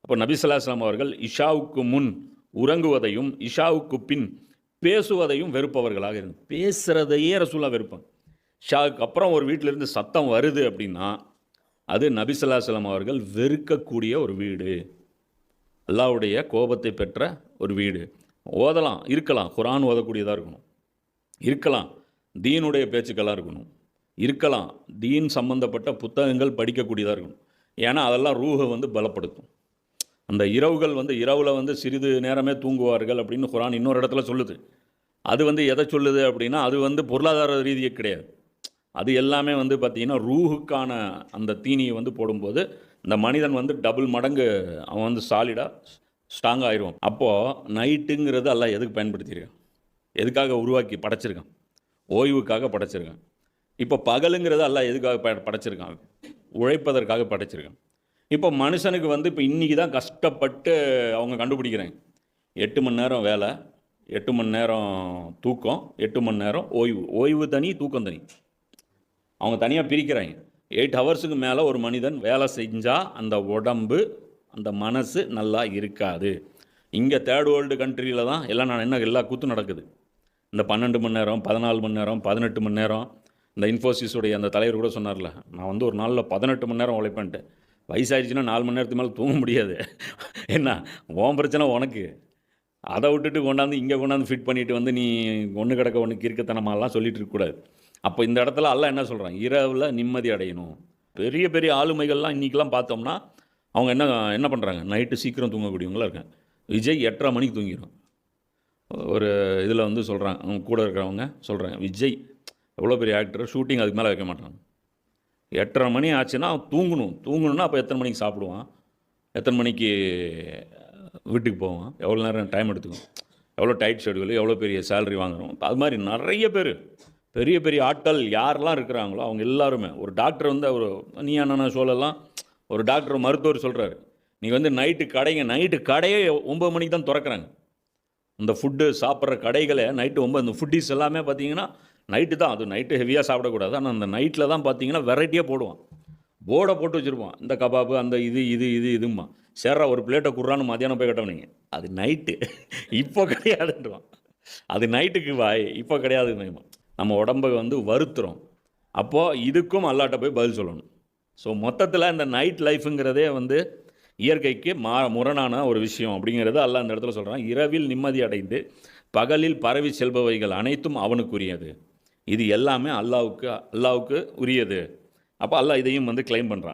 அப்போ நபி ஸல்லல்லாஹு அலைஹி வஸல்லம் அவர்கள் இஷாவுக்கு முன் உறங்குவதையும் இஷாவுக்கு பின் பேசுவதையும் வெறுப்பவர்களாக இருந்து பேசுகிறதையே ரசூலா வெறுப்பாங்க. இஷாவுக்கு அப்புறம் ஒரு வீட்டிலிருந்து சத்தம் வருது அப்படின்னா அது நபி ஸல்லல்லாஹு அலைஹி வஸல்லம் அவர்கள் வெறுக்கக்கூடிய ஒரு வீடு, அல்லாஹ்வுடைய கோபத்தை பெற்ற ஒரு வீடு. ஓதலாம், இருக்கலாம், குர்ஆன் ஓதக்கூடியதாக இருக்கணும், இருக்கலாம், தீனுடைய பேச்சுக்களாக இருக்கணும், இருக்கலாம், தீன் சம்பந்தப்பட்ட புத்தகங்கள் படிக்கக்கூடியதாக இருக்கணும். ஏன்னா அதெல்லாம் ரூஹை வந்து பலப்படுத்தும். அந்த இரவுகள் வந்து இரவில் வந்து சிறிது நேரமே தூங்குவார்கள் அப்படின்னு குர்ஆன் இன்னொரு இடத்துல சொல்லுது. அது வந்து எதை சொல்லுது அப்படின்னா அது வந்து பொருளாதார ரீதியே கிடையாது. அது எல்லாமே வந்து பார்த்திங்கன்னா ரூஹுக்கான அந்த தீனியை வந்து போடும்போது இந்த மனிதன் வந்து டபுள் மடங்கு அவன் வந்து சாலிடாக ஸ்ட்ராங்காக ஆயிடுவான். அப்போது நைட்டுங்கிறது அல்லாஹ் எதுக்கு பயன்படுத்தியிருக்கான், எதுக்காக உருவாக்கி படைச்சிருக்கான்? ஓய்வுக்காக படைச்சிருக்கான். இப்போ பகலுங்கிறது அல்லாஹ் எதுக்காக படைச்சிருக்கான்? உழைப்பதற்காக படைச்சிருக்கான். இப்போ மனுஷனுக்கு வந்து இப்போ இன்றைக்கி தான் கஷ்டப்பட்டு அவங்க கண்டுபிடிக்கிறாங்க. 8 மணி நேரம் வேலை, 8 மணி நேரம் தூக்கம், 8 மணி நேரம் ஓய்வு. ஓய்வு தனி, தூக்கம் தனி. அவங்க தனியாக பிரிக்கிறாங்க. 8 ஹவர்ஸுக்கு மேலே ஒரு மனிதன் வேலை செஞ்சால் அந்த உடம்பு, அந்த மனசு நல்லா இருக்காது. இங்கே தேர்ட் வேர்ல்டு கண்ட்ரியில் தான் எல்லா கூத்தும் நடக்குது. இந்த 12 மணி நேரம், 14 மணி நேரம், 18 மணி நேரம். இந்த இன்ஃபோசிஸுடைய அந்த தலைவர் கூட சொன்னார்ல, நான் வந்து ஒரு நாளில் 18 மணி நேரம் உழைப்பேன்ட்டு. வயசாகிடுச்சுன்னா 4 மணி நேரத்துக்கு மேலே தூங்க முடியாது. என்ன உன் பிரச்சனை உனக்கு. அதை விட்டுட்டு கொண்டாந்து இங்கே கொண்டாந்து ஃபிட் பண்ணிவிட்டு வந்து நீ ஒன்று கிடக்க ஒன்று கிறுக்கத்தனமாலாம் சொல்லிட்டு இருக்கக்கூடாது. அப்போ இந்த இடத்துல அல்லாஹ் என்ன சொல்கிறான், இரவில் நிம்மதி அடையணும். பெரிய பெரிய ஆளுமைகள்லாம் இன்றைக்கெலாம் பார்த்தோம்னா அவங்க என்ன பண்ணுறாங்க, நைட்டு சீக்கிரம் தூங்கக்கூடியவங்களாம் இருக்காங்க. விஜய் 8:30 மணிக்கு தூங்கிடும். ஒரு இதில் வந்து சொல்கிறாங்க, அவங்க கூட இருக்கிறவங்க சொல்கிறாங்க, விஜய் எவ்வளோ பெரிய ஆக்டர், ஷூட்டிங் அதுக்கு மேலே வைக்க மாட்டாங்க. 8:30 மணி ஆச்சுன்னா தூங்கணுன்னா அப்போ எத்தனை மணிக்கு சாப்பிடுவான், எத்தனை மணிக்கு வீட்டுக்கு போவான், எவ்வளோ நேரம் டைம் எடுத்துக்கும், எவ்வளோ டைட் ஷெட்யூல், எவ்வளோ பெரிய சேலரி வாங்குறோம். அது மாதிரி நிறைய பேர் பெரிய பெரிய ஆட்கள் யாரெல்லாம் இருக்கிறாங்களோ அவங்க எல்லாருமே. ஒரு டாக்டர் வந்து ஒரு நீயா நானா ஷோலெல்லாம் ஒரு டாக்டர் மருத்துவர் சொல்கிறாரு, நீங்கள் வந்து நைட்டு கடையே 9 மணிக்கு தான் திறக்கிறாங்க. இந்த ஃபுட்டு சாப்பிட்ற கடைகளை நைட்டு 9, இந்த ஃபுட்டீஸ் எல்லாமே பார்த்தீங்கன்னா நைட்டு தான். அது நைட்டு ஹெவியாக சாப்பிடக்கூடாது. ஆனால் அந்த நைட்டில் தான் பார்த்தீங்கன்னா வெரைட்டியாக போடுவான், போர்டை போட்டு வச்சுருப்பான். இந்த கபாபு, அந்த இதுமா சேர்றா ஒரு பிளேட்டை குர்றான்னு மத்தியானம் போய் கட்டவனீங்க. அது நைட்டு, இப்போ கிடையாதுன்றான். அது நைட்டுக்கு வாய், இப்போ கிடையாதுன்னு நம்ம உடம்பை வந்து வருத்துறோம். அப்போது இதுக்கும் அல்லாட்ட போய் பதில் சொல்லணும். ஸோ மொத்தத்தில் இந்த நைட் லைஃபுங்கிறதே வந்து இயற்கைக்கு முரணான ஒரு விஷயம் அப்படிங்கிறது அல்லாஹ் இந்த இடத்துல சொல்கிறான். இரவில் நிம்மதி அடைந்து பகலில் பரவி செல்பவைகள் அனைத்தும் அவனுக்குரியது. இது எல்லாமே அல்லாவுக்கு உரியது. அப்போ அல்லாஹ் இதையும் வந்து கிளைம் பண்ணுறான்.